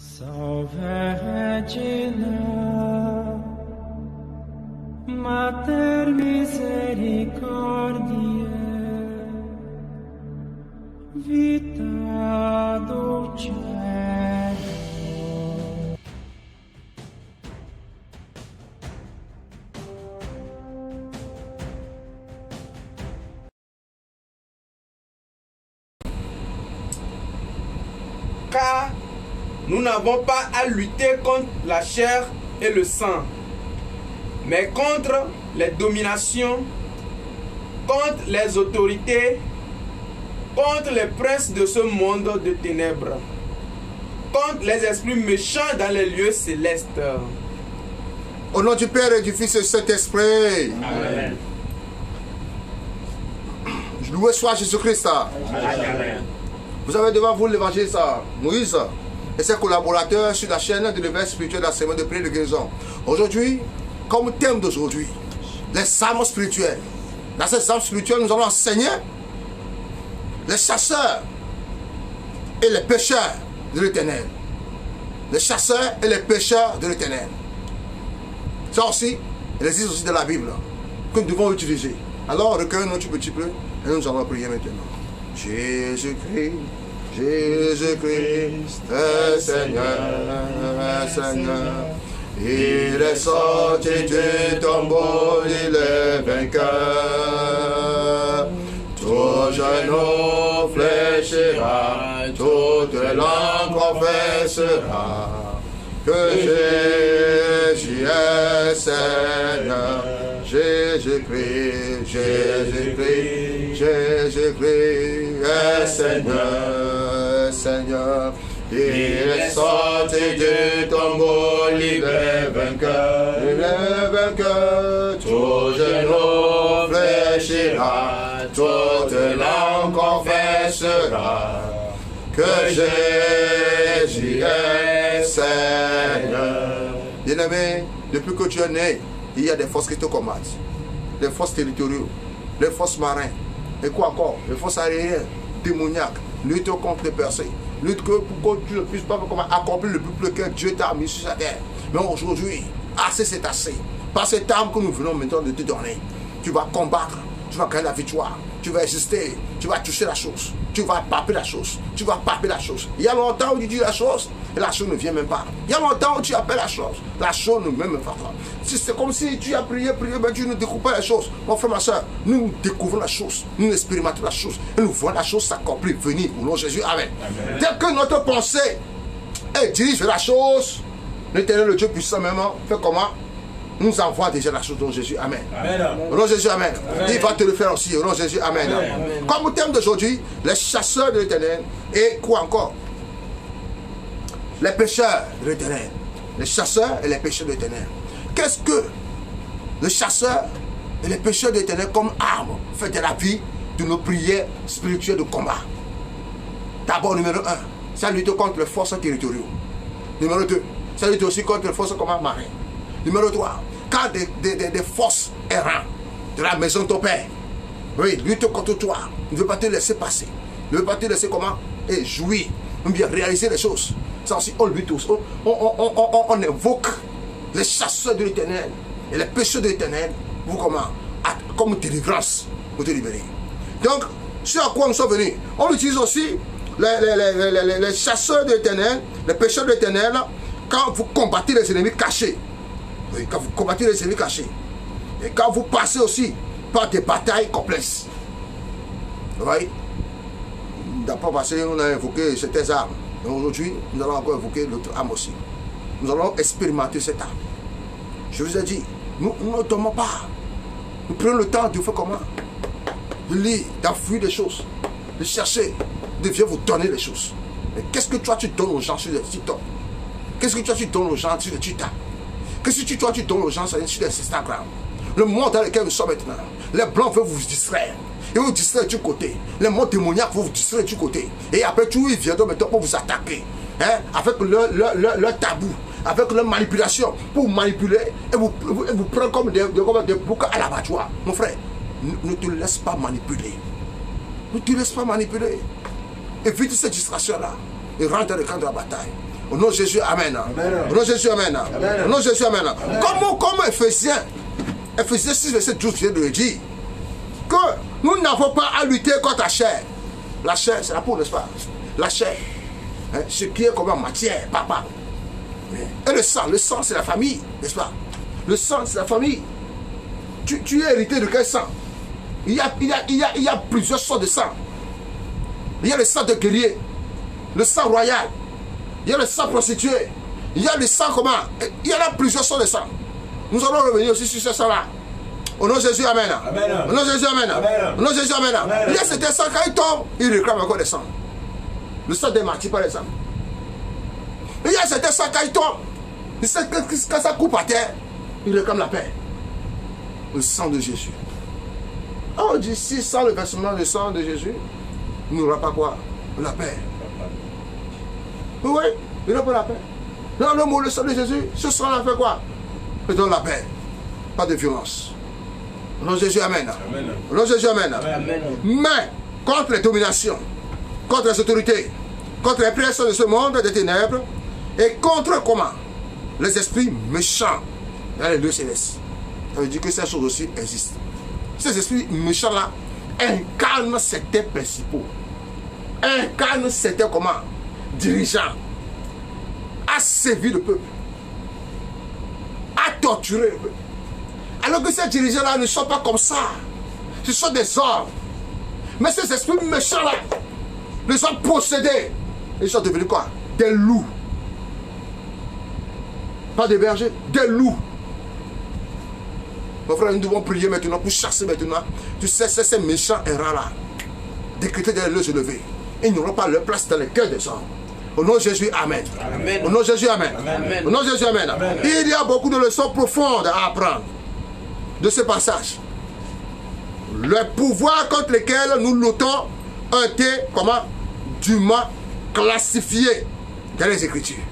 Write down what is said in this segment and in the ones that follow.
Salve Regina, Mater misericordiae, vita dulcedo. Car nous n'avons pas à lutter contre la chair et le sang, mais contre les dominations, contre les autorités, contre les princes de ce monde de ténèbres, contre les esprits méchants dans les lieux célestes. Au nom du Père et du Fils et du Saint-Esprit. Amen. Loué soit Jésus-Christ. Amen. Vous avez devant vous l'évangéliste Moïse et ses collaborateurs sur la chaîne de l'éveil spirituel de la semaine de prière de guérison. Aujourd'hui, comme thème d'aujourd'hui, les armes spirituelles. Dans ces armes spirituelles, nous allons enseigner les chasseurs et les pêcheurs de l'Éternel. Les chasseurs et les pêcheurs de l'Éternel. Ça aussi, il existe aussi dans la Bible que nous devons utiliser. Alors, recueillons un petit peu et nous allons prier maintenant. Jésus-Christ, Jésus-Christ, est Seigneur, Seigneur. Il est sorti du tombeau, il est vainqueur. Tout genou fléchira, toute langue confessera que Jésus est Seigneur. Jésus-Christ, Jésus-Christ, Jésus-Christ est Seigneur, Seigneur. Il est sorti du tombeau, il est vainqueur, il est vainqueur. Tout genou fléchira, toute langue confessera que Jésus est Seigneur. Bien-aimé, depuis que tu es né, il y a des forces qui te combattent. Les forces territoriales, les forces marines, et quoi encore, les forces aériennes, démoniaques, lutte contre les percées, lutte pour que tu ne puisses pas accomplir le but que Dieu t'a mis sur sa terre. Mais aujourd'hui, assez c'est assez. Par cette arme que nous venons maintenant de te donner, tu vas combattre, tu vas gagner la victoire, tu vas exister, tu vas toucher la chose, tu vas palper la chose, tu vas palper la chose. Il y a longtemps où tu dis la chose, et la chose ne vient même pas. Il y a longtemps où tu appelles la chose ne vient même pas. C'est comme si tu as prié, mais tu ne découvres pas la chose. Mon frère, ma soeur, nous découvrons la chose, nous expérimentons la chose, et nous voyons la chose s'accomplir, venir au nom de Jésus. Amen. Amen. Dès que notre pensée est dirigée vers la chose, l'Éternel, le Dieu puissant même, fait comment? Nous envoie déjà la chose au nom de Jésus. Amen. Amen. Au nom de Jésus, amen. Amen. Il va te le faire aussi. Au nom de Jésus, amen. Amen. Amen. Comme thème d'aujourd'hui, les chasseurs de l'Éternel et quoi encore? Les pécheurs de l'Éternel. Les chasseurs et les pécheurs de l'Éternel. Qu'est-ce que les chasseurs et les pécheurs de l'Éternel comme arme fait de la vie de nos prières spirituelles de combat? D'abord, numéro 1, ça lutte contre les forces territoriales. Numéro 2, ça lutte aussi contre les forces marines. Numéro 3, quand des forces errantes de la maison de ton père, oui, lutte contre toi, ne veut pas te laisser passer, ne veut pas te laisser comment? Et jouir, ou bien réaliser les choses. Ça aussi, on lutte tous. On évoque les chasseurs de l'Éternel et les pécheurs de l'Éternel pour comment? Comme délivrance, pour te libérer. Donc, ce à quoi nous sommes venus, on utilise aussi les chasseurs de l'Éternel, les pécheurs de l'Éternel, quand vous combattez les ennemis cachés. Oui, quand vous combattez les ennemis cachés. Et quand vous passez aussi par des batailles complexes. Vous voyez? D'abord passé, on a évoqué certaines armes. Et aujourd'hui, nous allons encore évoquer l'autre arme aussi. Nous allons expérimenter cette arme. Je vous ai dit, nous ne dormons pas. Nous prenons le temps de faire comment? De lire, d'enfouir des choses, de chercher, de venir vous donner les choses. Mais qu'est-ce que toi tu donnes aux gens sur les TikTok? Qu'est-ce que toi tu donnes aux gens sur les Twitter? Qu'est-ce que toi tu donnes aux gens sur les Instagram? Le monde dans lequel nous sommes maintenant, les blancs veulent vous distraire. Ils vont vous distraire du côté. Les mondes démoniaques vont vous distraire du côté. Et après tout, ils viendront maintenant pour vous attaquer. Hein, avec leur tabou, avec leur manipulation, pour vous manipuler et vous prendre comme des boucs à l'abattoir. Mon frère, ne te laisse pas manipuler. Ne te laisse pas manipuler. Évite cette distraction-là. Et rentre dans le camp de la bataille. Au nom de Jésus, amen. Au nom de Jésus, amen. Au nom de Jésus, amen. Comme Ephésiens 6, verset 12 vient de le dire, que nous n'avons pas à lutter contre la chair. La chair, c'est la peau, n'est-ce pas? La chair, hein, ce qui est comme en matière, papa. Et le sang c'est la famille, n'est-ce pas? Le sang, c'est la famille. Tu es hérité de quel sang? Il y a plusieurs sortes de sang. Il y a le sang de guerrier, le sang royal, il y a le sang prostitué, il y a le sang comment? Il y en a plusieurs sortes de sang. Nous allons revenir aussi sur ce sang-là. Au nom de Jésus, amen. Au nom de Jésus, amen. Au nom de Jésus, amen. Il y a certains sangs, quand ils tombent, ils réclament encore des sangs. Le sang des martyrs, par exemple. Il y a certains sangs, quand ils tombent, quand ça coupe à terre, ils réclament la paix. Le sang de Jésus. On dit, si sans le versement du sang de Jésus, il n'y aura pas quoi? La paix. Oui, il n'y aura pas la paix. Dans le mot, le sang de Jésus, ce sang-là fait quoi? Il donne la paix. Pas de violence. Au nom de Jésus, amen. Au nom de Jésus, amen. Mais, contre les dominations, contre les autorités, contre les pressions de ce monde des ténèbres, et contre comment? Les esprits méchants dans les lieux célestes. Ça veut dire que ces choses aussi existent. Ces esprits méchants-là incarnent certains principaux, incarnent certains comment? Dirigeants, à sévir le peuple, à torturer le peuple. Alors que ces dirigeants-là ne sont pas comme ça. Ce sont des hommes. Mais ces esprits méchants-là, les ont possédés. Ils sont devenus quoi? Des loups. Pas des bergers, des loups. Mon frère, nous devons prier maintenant pour chasser maintenant. Tu sais, ces méchants errants-là, décréter des lieux élevés. Ils n'auront pas leur place dans les cœurs des hommes. Au nom de Jésus, amen. Au nom de Jésus, amen. Au nom de Jésus, amen. Il y a beaucoup de leçons profondes à apprendre de ce passage. Le pouvoir contre lequel nous luttons a été comment? Dûment classifié dans les Écritures.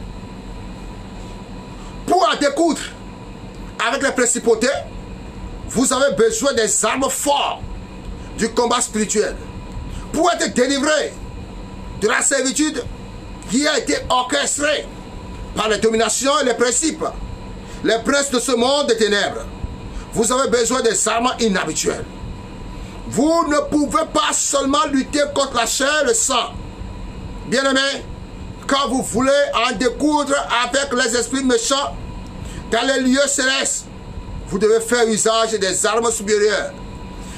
Pour en découdre avec les principautés, vous avez besoin des armes fortes du combat spirituel. Pour être délivré de la servitude qui a été orchestrée par les dominations et les principes, les princes de ce monde des ténèbres, vous avez besoin des armes inhabituelles. Vous ne pouvez pas seulement lutter contre la chair et le sang. Bien-aimés, quand vous voulez en découdre avec les esprits méchants dans les lieux célestes, vous devez faire usage des armes supérieures.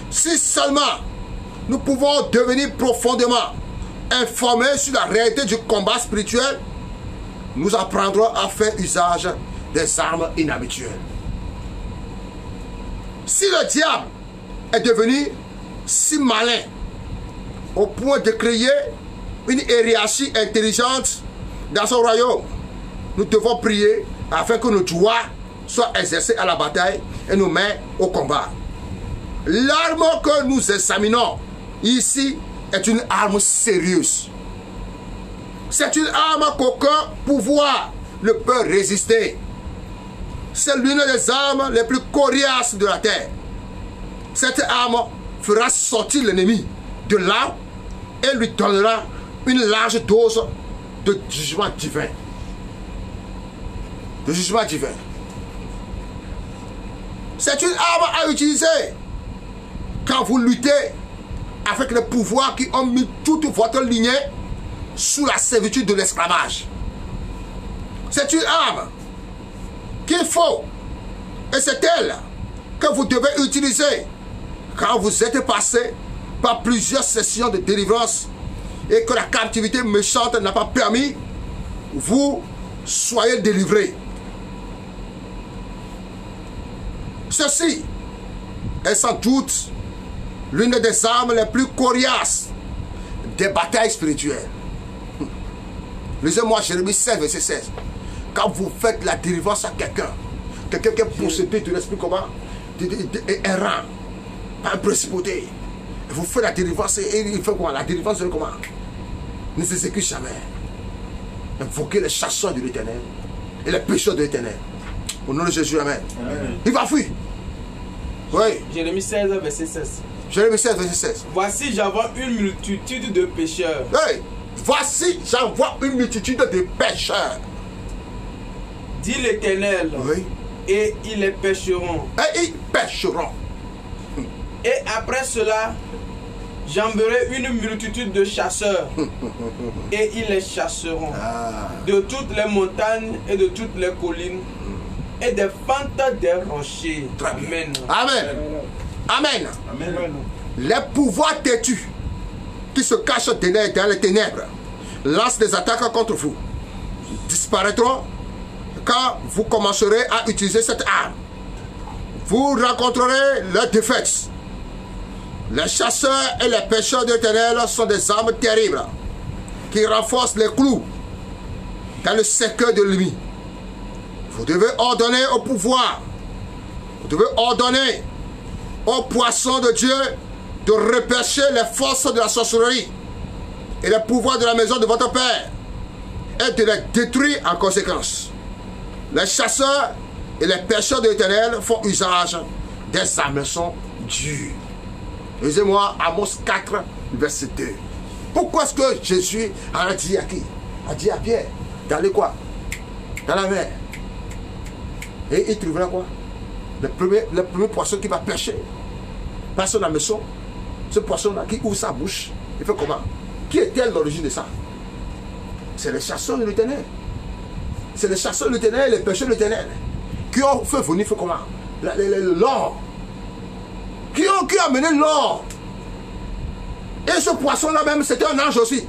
Si seulement nous pouvons devenir profondément informés sur la réalité du combat spirituel, nous apprendrons à faire usage des armes inhabituelles. Si le diable est devenu si malin au point de créer une hiérarchie intelligente dans son royaume, nous devons prier afin que nos doigts soient exercés à la bataille et nos mains au combat. L'arme que nous examinons ici est une arme sérieuse. C'est une arme qu'aucun pouvoir ne peut résister. C'est l'une des armes les plus coriaces de la terre. Cette arme fera sortir l'ennemi de là et lui donnera une large dose de jugement divin. De jugement divin. C'est une arme à utiliser quand vous luttez avec les pouvoirs qui ont mis toute votre lignée sous la servitude de l'esclavage. C'est une arme qu'il faut, et c'est elle que vous devez utiliser quand vous êtes passé par plusieurs sessions de délivrance et que la captivité méchante n'a pas permis, vous soyez délivrés. Ceci est sans doute l'une des armes les plus coriaces des batailles spirituelles. Lisez-moi Jérémie 16, verset 16. Quand vous faites la délivrance à quelqu'un qui est possédé de l'esprit comment? Errant, par un principauté, vous faites la délivrance et il fait comment? La délivrance de comment? Ne s'exécute jamais. Invoquez les chasseurs de l'Éternel et les pécheurs de l'Éternel. Au nom de Jésus, amen. Amen. Il va fuir. Oui. Jérémie 16, verset 16. Jérémie 16, verset 16. Voici, j'avais une multitude de pécheurs. Oui. voici, j'envoie une multitude de pêcheurs. Dit l'Éternel, Oui. et ils les pêcheront. Et ils pêcheront. Et après cela, j'enverrai une multitude de chasseurs, et ils les chasseront de toutes les montagnes et de toutes les collines, et des fentes des rochers. Très bien. Amen. Amen. Amen. Amen. Les pouvoirs têtus qui se cachent dans les ténèbres lancent des attaques contre vous. Disparaîtront quand vous commencerez à utiliser cette arme. Vous rencontrerez leur défaite. Les chasseurs et les pêcheurs de l'Éternel sont des armes terribles qui renforcent les clous dans le cercueil de l'ennemi. Vous devez ordonner au pouvoir, vous devez ordonner aux poissons de Dieu de repêcher les forces de la sorcellerie et les pouvoirs de la maison de votre Père et de les détruire en conséquence. Les chasseurs et les pêcheurs de l'Éternel font usage des hameçons durs. Lisez-moi Amos 4, verset 2. Pourquoi est-ce que Jésus a dit à qui? A dit à Pierre d'aller quoi? Dans la mer. Et il trouvera quoi? Le premier poisson qui va pêcher. Pas son hameçon. Ce poisson-là qui ouvre sa bouche. Il fait comment? Qui est-elle l'origine de ça? C'est les chasseurs de l'Éternel. C'est les chasseurs de l'Éternel, les pêcheurs de l'Éternel. Qui ont fait venir, fait comment? L'or. Qui a amené l'or. Et ce poisson-là même, c'était un ange aussi.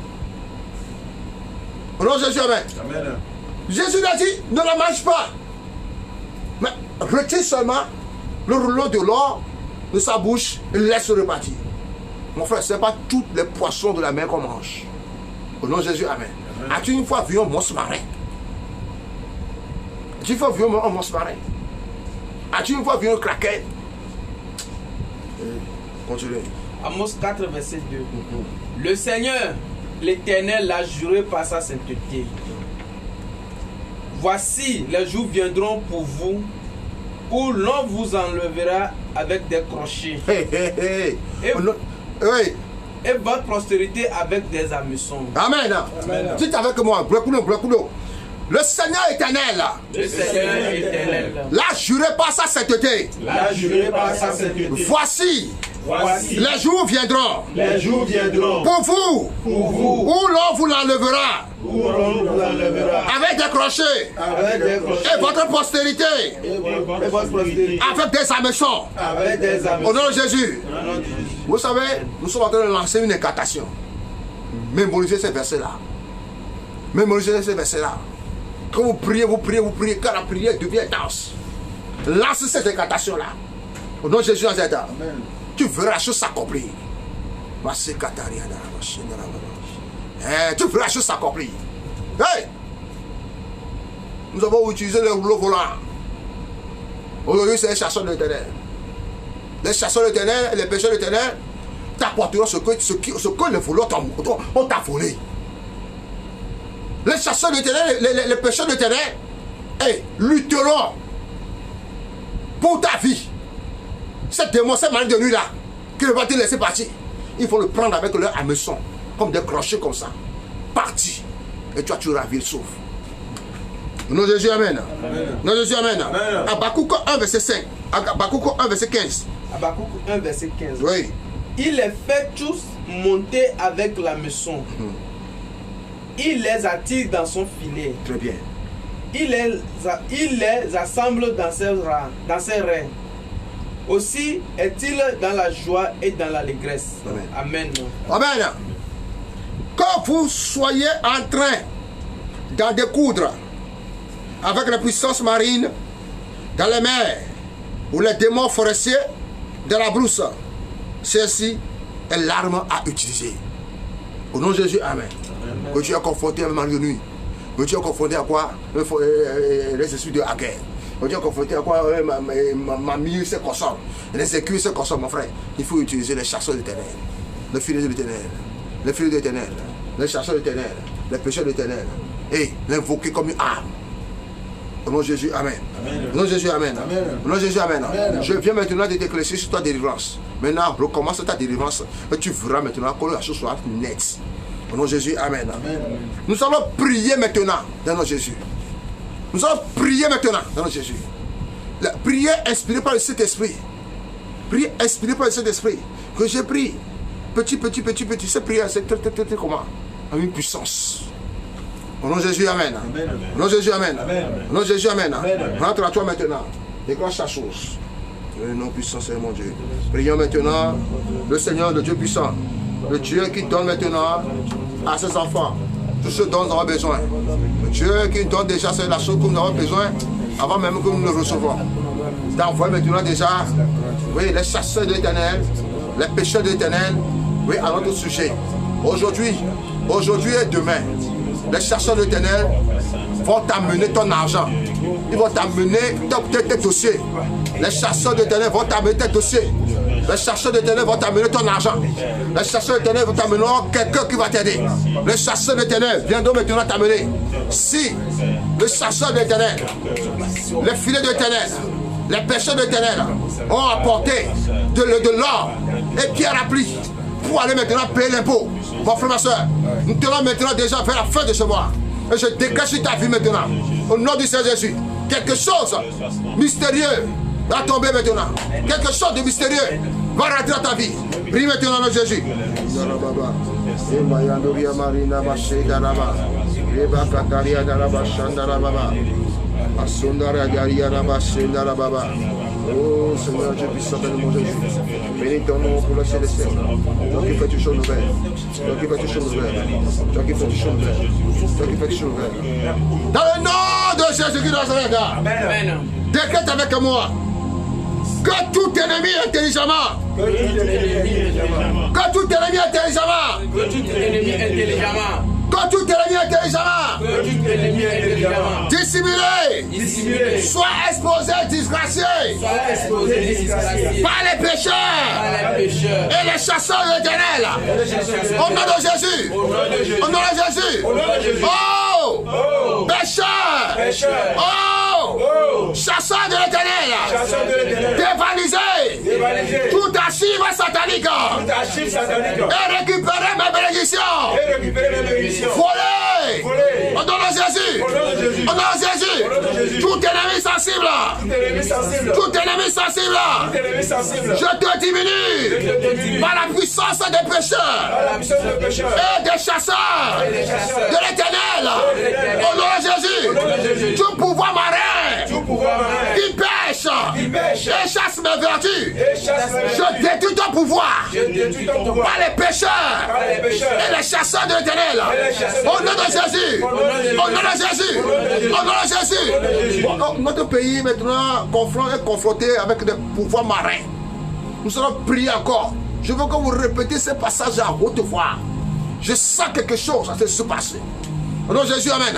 Au nom de Jésus, amen. Amen. Jésus l'a dit, ne la mange pas. Mais retire seulement le rouleau de l'or de sa bouche et laisse repartir. Mon frère, ce n'est pas tous les poissons de la mer qu'on mange. Au nom de Jésus, amen. As-tu une fois vu un monstre marin? As-tu une fois vu un monstre marin? As-tu une fois vu un kraken? Continue. Amos 4, verset 2. Le Seigneur, l'Éternel, l'a juré par sa sainteté. Voici, les jours viendront pour vous où l'on vous enlèvera avec des crochets. Et oui. Et votre postérité avec des hameçons. Amen. Amen. Dites avec moi, Brakuno. Le Seigneur éternel, Le Seigneur éternel l'a juré par sa sainteté. l'a juré par sa sainteté. Voici, Voici, les jours viendront les jours viendront pour vous où l'on vous l'enlèvera où l'on vous enlèvera avec des crochets avec des crochets et votre postérité et votre postérité avec des hameçons. avec des Au hameçons. nom de Jésus. Vous savez, nous sommes en train de lancer une incantation. Mémorisez ces versets-là. Mémorisez ces versets-là. Quand vous priez, quand la prière devient dense, lance cette incantation-là. Au nom de Jésus, tu verras la chose s'accomplir. Tu verras la chose s'accomplir. Hey! Nous avons utilisé le rouleau volant. Aujourd'hui, c'est les chasseurs de l'Éternel. Les chasseurs de l'Éternel et les pêcheurs de l'Éternel t'apporteront ce que les voleurs ont t'a volé. Les chasseurs de l'Éternel, les pêcheurs de l'Éternel, lutteront pour ta vie. Cette démon, cette manie de nuit là, qui ne va te laisser partir, il faut le prendre avec leur hameçon, comme des crochets comme ça. Parti. Et toi, tu auras vie sauve. Au nom de Jésus, amen. Au nom de Jésus, amen. Habakkuk 1, verset 5. Habakkuk 1, verset 15. Habakkuk 1, verset 15. Oui. Il les fait tous monter avec la maison. Il les attire dans son filet. Très bien. Il les assemble dans ses reins. Aussi est-il dans la joie et dans l'allégresse. Amen. Amen. Amen. Quand vous soyez en train d'en découdre avec la puissance marine dans les mers ou les démons forestiers de la brousse, celle-ci est l'arme à utiliser. Au nom de Jésus, amen. Que tu es confronté à un mal de nuit. Que tu es confronté à quoi? Les esprits de Haguer. Que tu es confronté à quoi? Ma mie se consomme. Les écus se consomment, mon frère. Il faut utiliser les chasseurs de l'Éternel, les filets de l'Éternel, les filets de l'Éternel, les chasseurs de l'Éternel, les pêcheurs de l'Éternel, et l'invoquer comme une arme. Au nom de Jésus, amen. Au nom de Jésus, amen. Au nom de Jésus, amen. Je viens maintenant de t'éclaircir sur ta délivrance. Maintenant, recommence ta délivrance et tu verras maintenant que la chose soit nette. Au nom de Jésus, amen. Nous allons prier maintenant dans le nom de Jésus. Nous allons prier maintenant dans le nom de Jésus. La prière inspirée par le Saint-Esprit. Prière inspirée par le Saint-Esprit. Que j'ai pris. Petit. Cette prière, c'est très comment? Avec une puissance. Au nom de Jésus, amen. Au nom de Jésus, amen. Au nom de Jésus, amen. Rentre à toi maintenant. Déclenche ta chose. Le nom puissant, c'est mon Dieu. Prions maintenant le Seigneur, le Dieu puissant. Le Dieu qui donne maintenant à ses enfants tout ce dont nous avons besoin. Le Dieu qui donne déjà la chose que nous avons besoin avant même que nous le recevons. D'envoyer maintenant déjà, oui, les chasseurs de l'Éternel, les pécheurs de l'Éternel, oui, à notre sujet. Aujourd'hui et demain, les chasseurs de l'Éternel vont t'amener ton argent. Ils vont t'amener tes dossiers. Les chasseurs de l'Éternel vont t'amener tes dossiers. Les chasseurs de l'Éternel vont t'amener ton argent. Les chasseurs de l'Éternel vont t'amener quelqu'un qui va t'aider. Les chasseurs de l'Éternel viendront maintenant t'amener. Si les chasseurs de l'Éternel, les filets de l'Éternel, les pêcheurs de l'Éternel ont apporté de l'or et pierre à pli pour aller maintenant payer l'impôt. Mon frère, ma soeur, nous tenons maintenant déjà vers la fin de ce mois. Et je dégage sur ta vie maintenant. Au nom du Seigneur Jésus. Quelque chose mystérieux va tomber maintenant. Quelque chose de mystérieux va rentrer dans ta vie. Prie maintenant dans Jésus. Oh Seigneur Dieu puissant, dans le nom de Jésus. Bénis ton nom pour le céleste. Toi qui fais toutes choses nouvelles. Toi qui fais toutes choses nouvelles. Toi qui fais toutes choses nouvelles. Toi qui fais toutes choses nouvelles. Dans le nom de Jésus-Christ de Nazareth. Amen. Décrète avec moi que tout ennemi intelligemment. Que tout ennemi intelligemment. Que tout ennemi intelligemment. Que tout ennemi intelligemment. Dissimulé. Soit exposé, disgracié. Par les pécheurs. Et les chasseurs de l'Éternel. Au nom de Jésus. Au nom de Jésus. Oh! Pécheur. Oh! Chasseurs de l'Éternel. Dévalisé. Tout archive satanique. Et récupérer mes bénédictions. Volé. Au nom de Jésus. Au nom de Jésus. Tout ennemi sensible. Je te diminue par la puissance des pécheurs et des chasseurs de l'Éternel. Au nom de Jésus. Tout pouvoir marin qui pêche et chasse mes vertus. Je détruis ton pouvoir par les pécheurs et les chasseurs de l'Éternel. Au nom de Jésus. Au nom de Jésus. Au nom de Jésus. Notre pays maintenant est confronté avec des pouvoirs marins. Nous allons prier encore. Je veux que vous répétez ces passages à haute voix. Je sens quelque chose à se passer. Au nom de Jésus, amen.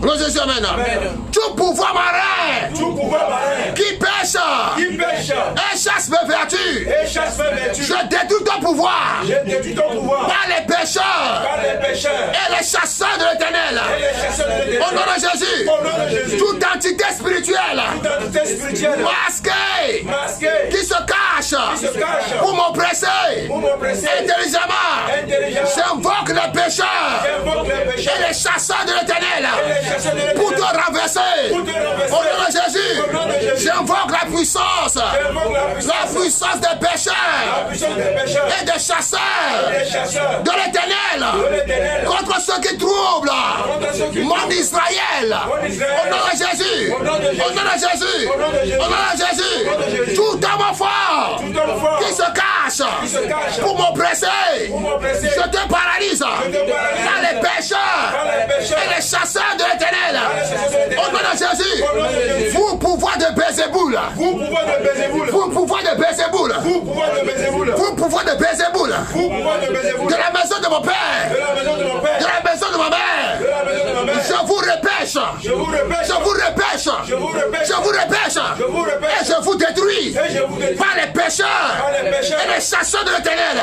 Au nom de Jésus, amen. Tout pouvoir marin qui pêche et chasse mes vertus. Je détruis ton pouvoir par les pécheurs et les chasseurs de l'Éternel. Au nom de Jésus, toute entité spirituelle masquée qui se cache pour m'oppresser intelligemment, j'invoque les pécheurs et les chasseurs de l'Éternel pour te renverser. Au nom de Jésus, j'invoque la puissance des pécheurs et des chasseurs de l'Éternel contre ceux qui troublent mon Israël. Au nom de Jésus, au nom de Jésus, au nom de Jésus, tout homme fort qui se cache pour m'oppresser, je te paralyse dans les pécheurs et les chasseurs de l'Éternel. Au nom de Jésus, vous pouvoir de Bézéboul, vous pouvoir de Bézéboul, vous pouvoir de Bézéboul, de la maison de mon père, de la maison de ma mère, je vous repêche, je vous repêche, et je vous détruis par les pécheurs et les chasseurs de l'Éternel.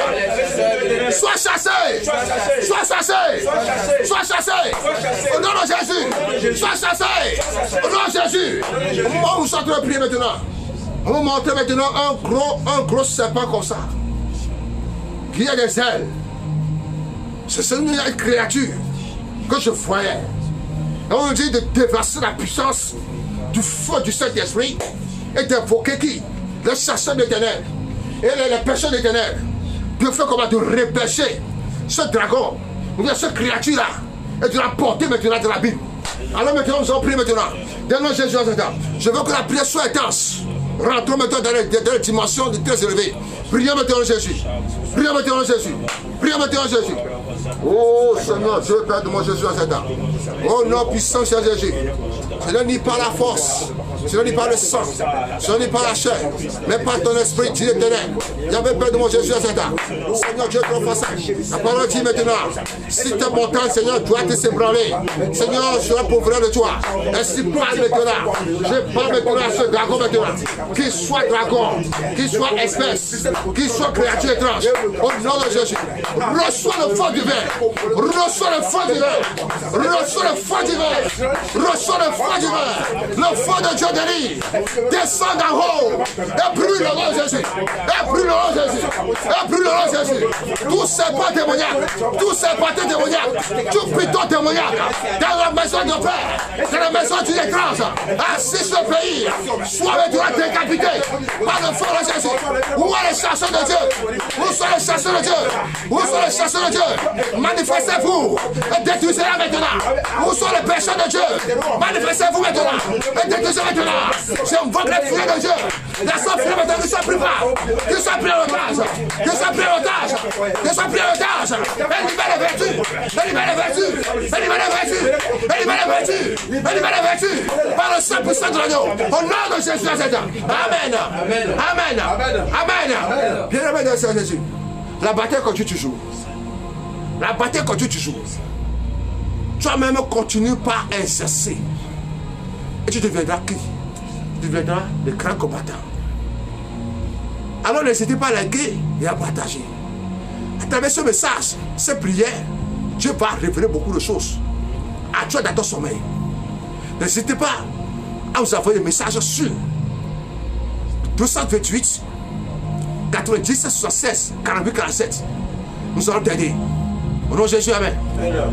Sois chassé, sois chassé, sois chassé. Au nom de Jésus, sois chassé. Au nom de Jésus. Au moment où vous sortez le prier maintenant, on va montrer maintenant un gros serpent comme ça, qui a des ailes. C'est une créature que je voyais. Et on dit de déverser la puissance du feu du Saint-Esprit et d'invoquer qui? Les chasseurs des ténèbres et les pêcheurs des ténèbres. De faire comment? De repêcher ce dragon, ou bien cette créature-là, et de la porter maintenant dans la Bible. Alors maintenant, nous allons prier maintenant. Dans le nom de Jésus, je veux que la prière soit intense. Rentrons maintenant dans les dimensions de très élevées. Prions maintenant Jésus. Prions maintenant Jésus. Prions maintenant Jésus. Oh Seigneur, Dieu Père de mon Jésus en cet temps. Oh nom puissant, Seigneur Jésus. Ce n'est pas la force, ce n'est pas le sang, ce n'est pas la chair, mais par ton esprit, Dieu éternel. J'avais peur de mon Jésus en cet temps. Seigneur Dieu, ton passage. La parole dit maintenant, si tes montagnes, Seigneur, doit te s'ébranler. Seigneur, je serai pour vrai de toi. Ainsi parle maintenant. Je parle maintenant à ce dragon maintenant. Qu'il soit dragon, qu'il soit espèce, qu'il soit créature étrange. Au nom de Jésus. Reçois le feu du verre. Reçois le feu du verre. Reçois le feu du verre. Reçois le feu du verre. Le feu de Dieu délie. Descends d'en haut. Et brûle le nom de Jésus. Et brûle le nom de Jésus. Et brûle le nom de Jésus. Tous ces pas témoignages. Tous ces pas témoignages. Tout plutôt témoignage. Dans la maison de Père. Dans la maison du étrange. Ainsi ce pays. Soit maintenant décapité. Par le feu de Jésus. Où est les chasseurs de Dieu? Où sont les chasseurs de Dieu? Où sont les chasseurs de Dieu? Manifestez-vous et détruisez-la maintenant. Où sont les pécheurs de Dieu? Manifestez-vous maintenant et détruisez maintenant. J'invoque les filets de Dieu. Laissez filer maintenant qu'ils soient pris par. Qu'ils soient pris en otage. Qu'ils soient pris en otage. Qu'ils soient pris en otage. Et libère les vertus. Et libère les vertus. Et libère les vertus. Et libère les vertus. Et libère les vertus. Par le sang puissant de l'agneau. Au nom de Jésus à cet temps. Amen. Amen. Amen. Bien-aimé dans le Seigneur Jésus. La bataille continue toujours. La bataille continue toujours. Toi-même continue par exercer. Et tu deviendras qui? Tu deviendras le grand combattant. Alors n'hésitez pas à liker et à partager. À travers ce message, cette prière, Dieu va révéler beaucoup de choses à toi dans ton sommeil. N'hésitez pas à vous envoyer des messages sur 228 90 76 48 47. Nous allons t'aider. Au nom de Jésus, amen.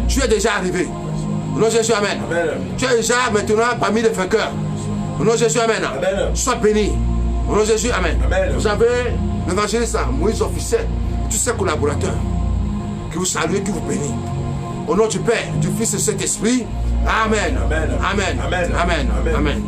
Tu es déjà arrivé. Au nom de Jésus, amen. Tu es déjà maintenant parmi les vainqueurs. Au nom de Jésus, amen. Sois béni. Au nom de Jésus, amen. Vous avez l'évangéliste Moïse officiel, tous ses collaborateurs qui vous saluent, qui vous bénissent. Au nom du Père, du Fils et de cet esprit. Amen. Amen. Amen. Amen. Amen.